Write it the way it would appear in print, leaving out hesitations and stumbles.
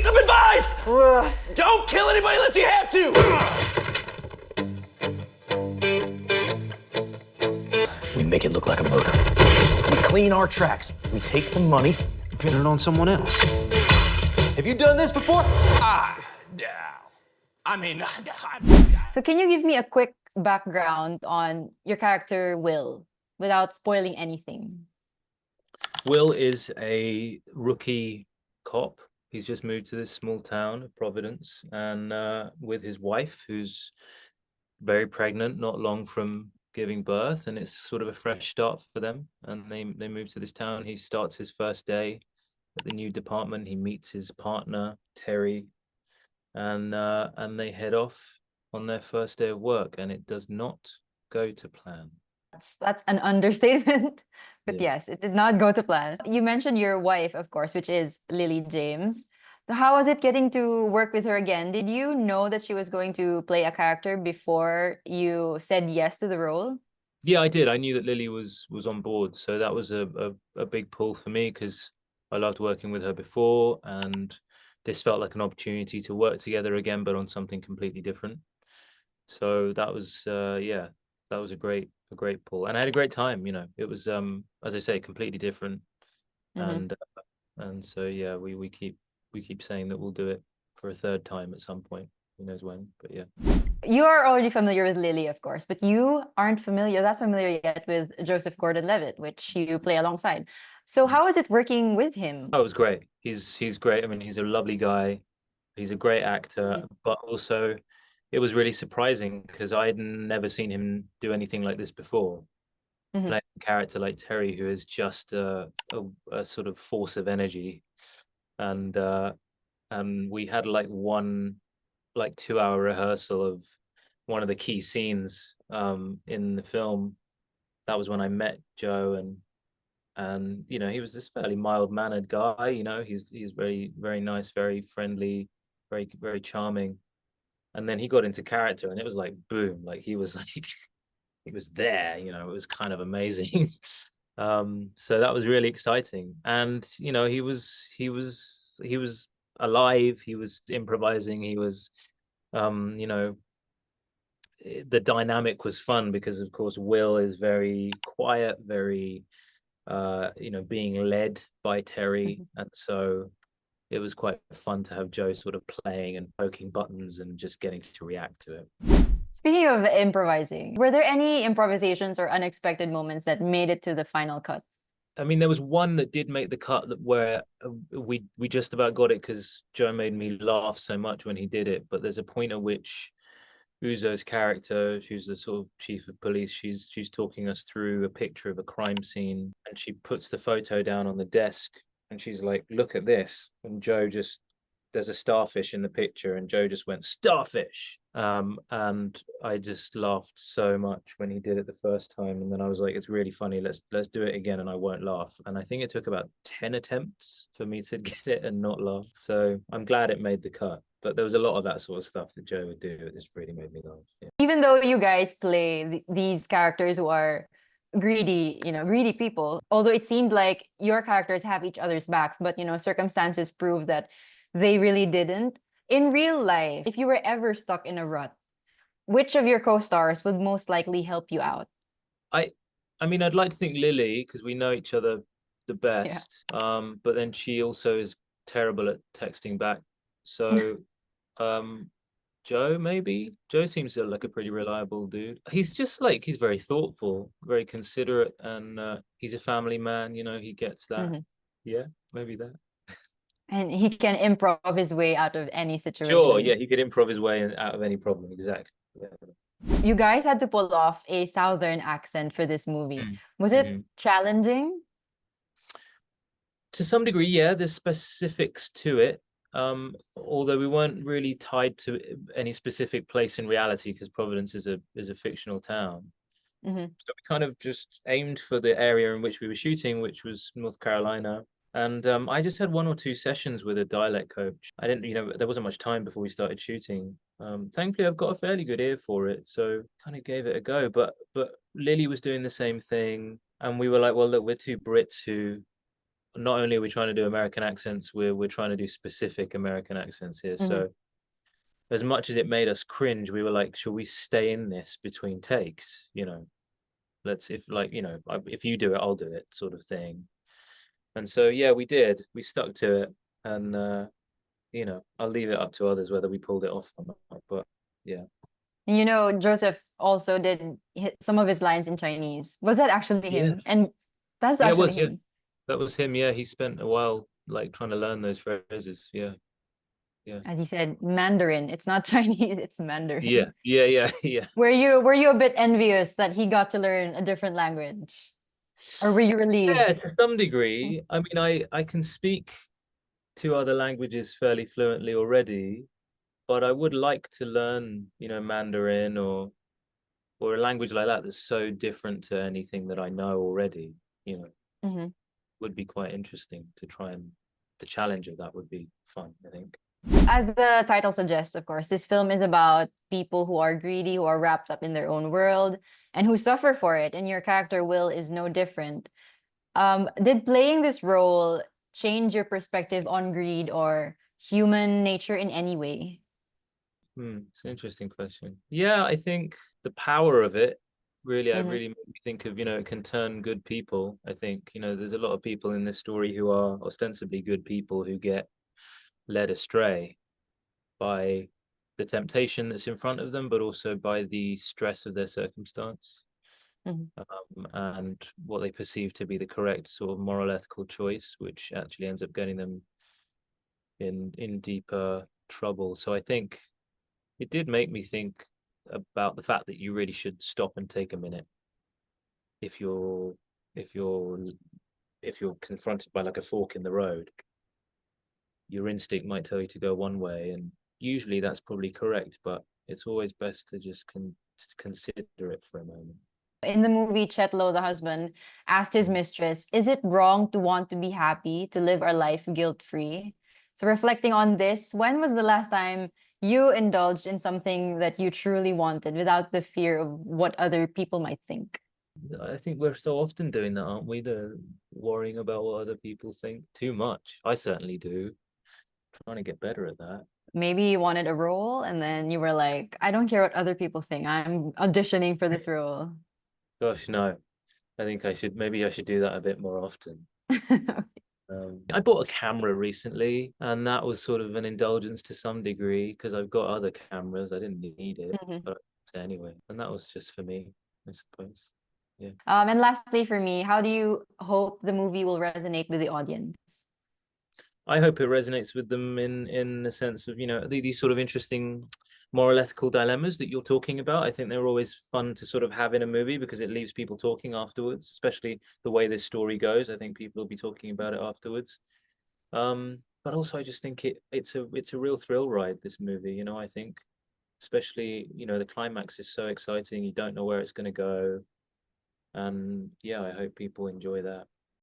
piece of advice! Don't kill anybody unless you have to! We make it look like a murder. We clean our tracks. We take the money, pin it on someone else. Have you done this before? So can you give me a quick background on your character, Will, without spoiling anything? Will is a rookie cop. He's just moved to this small town of Providence, and with his wife, who's very pregnant, not long from giving birth, and it's sort of a fresh start for them. And they move to this town. He starts his first day at the new department. He meets his partner, Terry, and they head off on their first day of work, and it does not go to plan. That's an understatement, but Yeah. yes, it did not go to plan. You mentioned your wife, of course, which is Lily James. So how was it getting to work with her again? Did you know that she was going to play a character before you said yes to the role? Yeah, I did. I knew that Lily was on board, so that was a big pull for me because I loved working with her before, and this felt like an opportunity to work together again, but on something completely different. So that was yeah, that was a great pull, and I had a great time. You know, it was as I say, completely different, and so yeah, we keep saying that we'll do it for a third time at some point. Who knows when? But yeah. You are already familiar with Lily, of course, but you aren't that familiar yet with Joseph Gordon-Levitt, which you play alongside. So how is it working with him? Oh, it was great. He's great. I mean, he's a lovely guy. He's a great actor, but also it was really surprising because I'd never seen him do anything like this before. Playing a character like Terry, who is just a sort of force of energy, and we had like 2-hour rehearsal of one of the key scenes in the film. That was when I met Joe, and you know, he was this fairly mild-mannered guy. You know, he's very, very nice, very friendly, very, very charming. And then he got into character, and it was like boom, like he was like he was there. You know, it was kind of amazing. So that was really exciting, and you know, he was alive. He was improvising. He was, you know, the dynamic was fun because, of course, Will is very quiet, very you know, being led by Terry, and so it was quite fun to have Joe sort of playing and poking buttons and just getting to react to it. Speaking of improvising, were there any improvisations or unexpected moments that made it to the final cut? I mean, there was one that did make the cut where we just about got it because Joe made me laugh so much when he did it. But there's a point at which Uzo's character, who's the sort of chief of police, she's talking us through a picture of a crime scene, and she puts the photo down on the desk, and she's like, "Look at this," and Joe just there's a starfish in the picture, and Joe just went starfish, and I just laughed so much when he did it the first time, and then I was like, "It's really funny. Let's do it again," and I won't laugh. And I think it took about 10 attempts for me to get it and not laugh. So I'm glad it made the cut. But there was a lot of that sort of stuff that Joe would do. It just really made me laugh. Yeah. Even though you guys play these characters who are greedy, greedy people, although it seemed like your characters have each other's backs, but circumstances prove that they really didn't. In real life, if you were ever stuck in a rut, which of your co-stars would most likely help you out? I mean, I'd like to think Lily, because we know each other the best. Yeah. But then she also is terrible at texting back. So Joe, maybe. Joe seems like a pretty reliable dude. He's just like, he's very thoughtful, very considerate, and he's a family man, he gets that. Yeah, maybe that. And he can improv his way out of any situation. Sure, yeah, he could improv his way out of any problem, exactly. Yeah. You guys had to pull off a Southern accent for this movie. Was it challenging? To some degree, yeah, there's specifics to it. Although we weren't really tied to any specific place in reality, because Providence is a fictional town. So we kind of just aimed for the area in which we were shooting, which was North Carolina. And I just had 1 or 2 sessions with a dialect coach. I didn't, there wasn't much time before we started shooting. Thankfully, I've got a fairly good ear for it, so kind of gave it a go. But Lily was doing the same thing, and we were like, well, look, we're 2 Brits who not only are we trying to do American accents, we're trying to do specific American accents here. So as much as it made us cringe, we were like, should we stay in this between takes? You know, let's, if like, you know, if you do it, I'll do it, sort of thing. And so yeah, we did. We stuck to it, and you know, I'll leave it up to others whether we pulled it off or not. But yeah. And you know, Joseph also did some of his lines in Chinese. Was that actually him? Yes. And that's Yeah, it actually was. Yeah, him. that was him. Yeah, he spent a while like trying to learn those phrases. Yeah. Yeah. As you said, Mandarin. It's not Chinese, it's Mandarin. Yeah. Yeah. Yeah. Yeah. Were you a bit envious that he got to learn a different language? Or were you Yeah, relieved? to some degree. I mean, I can speak two other languages fairly fluently already, but I would like to learn, you know, Mandarin or a language like that that's so different to anything that I know already. You know, Mhm. would be quite interesting to try, and the challenge of that would be fun, I think. As the title suggests, of course, this film is about people who are greedy, who are wrapped up in their own world, and who suffer for it. And your character, Will, is no different. Did playing this role change your perspective on greed or human nature in any way? It's an interesting question. Yeah, I think the power of it really, I Mhm. really made me think of, you know, it can turn good people. I think, you know, there's a lot of people in this story who are ostensibly good people who get led astray by the temptation that's in front of them, but also by the stress of their circumstance, Mhm. and what they perceive to be the correct sort of moral ethical choice, which actually ends up getting them in deeper trouble. So I think it did make me think about the fact that you really should stop and take a minute if you're if you're if you're confronted by like a fork in the road. Your instinct might tell you to go one way, and usually that's probably correct, but it's always best to just consider it for a moment. In the movie, Chetlo, the husband, asked his mistress, "Is it wrong to want to be happy, to live our life guilt-free?" So reflecting on this, when was the last time you indulged in something that you truly wanted without the fear of what other people might think? I think we're so often doing that, aren't we? The worrying about what other people think too much. I certainly do. Trying to get better at that. Maybe you wanted a role and then you were like, I don't care what other people think. I'm auditioning for this role. Gosh, no. I think maybe I should do that a bit more often. I bought a camera recently, and that was sort of an indulgence to some degree because I've got other cameras. I didn't need it, Mhm. but anyway, and that was just for me, I suppose. Yeah. And lastly, for me, how do you hope the movie will resonate with the audience? I hope it resonates with them in the sense of, you know, these sort of interesting moral ethical dilemmas that you're talking about. I think they're always fun to sort of have in a movie because it leaves people talking afterwards, especially the way this story goes. I think people will be talking about it afterwards. But also I just think it's a real thrill ride, this movie, you know. I think especially, you know, the climax is so exciting, you don't know where it's going to go. And yeah, I hope people enjoy that.